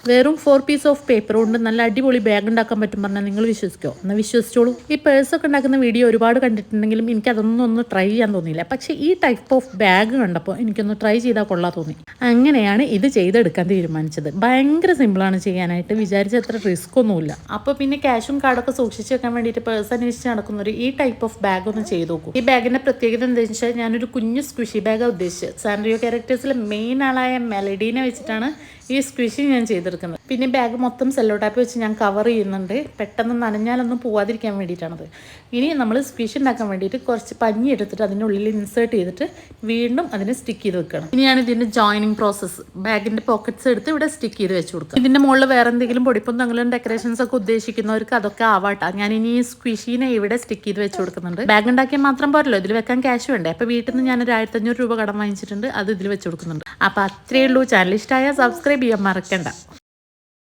വെറും 4 piece of paper കൊണ്ട് നല്ല അടിപൊളി ബാഗ് ഉണ്ടാക്കാൻ പറ്റും പറഞ്ഞാൽ നിങ്ങൾ വിശ്വസിക്കോ? എന്നാൽ വിശ്വസിച്ചോളൂ. ഈ പേഴ്സൊക്കെ ഉണ്ടാക്കുന്ന വീഡിയോ ഒരുപാട് കണ്ടിട്ടുണ്ടെങ്കിലും എനിക്ക് അതൊന്നും ഒന്ന് ട്രൈ ചെയ്യാൻ തോന്നിയില്ല. പക്ഷേ ഈ ടൈപ്പ് ഓഫ് ബാഗ് കണ്ടപ്പോൾ എനിക്കൊന്ന് ട്രൈ ചെയ്താൽ കൊള്ളാൻ തോന്നി. അങ്ങനെയാണ് ഇത് ചെയ്തെടുക്കാൻ തീരുമാനിച്ചത്. ഭയങ്കര സിമ്പിളാണ് ചെയ്യാനായിട്ട്, വിചാരിച്ച അത്ര റിസ്ക് ഒന്നുമില്ല. അപ്പോൾ പിന്നെ ക്യാഷും കാർഡൊക്കെ സൂക്ഷിച്ച് വെക്കാൻ വേണ്ടിയിട്ട് പേഴ്സ് അന്വേഷിച്ച് നടക്കുന്നവർ ഈ ടൈപ്പ് ഓഫ് ബാഗ് ഒന്ന് ചെയ്ത് നോക്കും. ഈ ബാഗിൻ്റെ പ്രത്യേകത എന്താണെന്ന് വെച്ചാൽ ഞാനൊരു കുഞ്ഞു സ്ക്വിഷി ബാഗാണ് ഉദ്ദേശിച്ചത്. സാൻറിയോ ക്യാരക്ടേഴ്സിലെ മെയിൻ ആളായ മെലഡീനെ വെച്ചിട്ടാണ് ഈ സ്ക്വിഷി ഞാൻ ചെയ്തെടുക്കുന്നത്. പിന്നെ ബാഗ് മൊത്തം സെല്ലോ ടാപ്പ് വെച്ച് ഞാൻ കവർ ചെയ്യുന്നുണ്ട്, പെട്ടെന്ന് നനഞ്ഞാലൊന്നും പോവാതിരിക്കാൻ വേണ്ടിയിട്ടാണത്. ഇനി നമ്മൾ സ്ക്വിഷ് ഉണ്ടാക്കാൻ വേണ്ടിയിട്ട് കുറച്ച് പഞ്ഞി എടുത്തിട്ട് അതിൻ്റെ ഉള്ളിൽ ഇൻസേർട്ട് ചെയ്തിട്ട് വീണ്ടും അതിനെ സ്റ്റിക്ക് ചെയ്ത് വെക്കണം. ഇനിയാണ് ഇതിൻ്റെ ജോയിനിങ് പ്രോസസ്സ്. ബാഗിൻ്റെ പോക്കറ്റ്സ് എടുത്ത് ഇവിടെ സ്റ്റിക്ക് ചെയ്ത് വെച്ച് കൊടുക്കുക. ഇതിൻ്റെ മുകളിൽ വേറെ എന്തെങ്കിലും പൊടിപ്പം എന്തെങ്കിലും ഡെക്കറേഷൻസ് ഒക്കെ ഉദ്ദേശിക്കുന്നവർക്ക് അതൊക്കെ ആവാട്ടാ. ഞാൻ ഇനി ഈ സ്ക്വിഷീനെ ഇവിടെ സ്റ്റിക്ക് ചെയ്ത് വെച്ച് കൊടുക്കുന്നുണ്ട്. ബാഗ് ഉണ്ടാക്കിയാൽ മാത്രം പോരല്ലോ, ഇതിൽ വെക്കാൻ ക്യാഷ് വേണ്ടേ. അപ്പോൾ വീട്ടിൽ നിന്ന് ഞാനൊരു 1500 രൂപ കടം വാങ്ങിച്ചിട്ടുണ്ട്, അത് ഇതിൽ വെച്ച് കൊടുക്കുന്നുണ്ട്. അപ്പോൾ അത്രയേ ഉള്ളൂ. ചാനൽ ഇഷ്ടമായ സബ്സ്ക്രൈബ് ചെയ്യാൻ മറക്കണ്ട.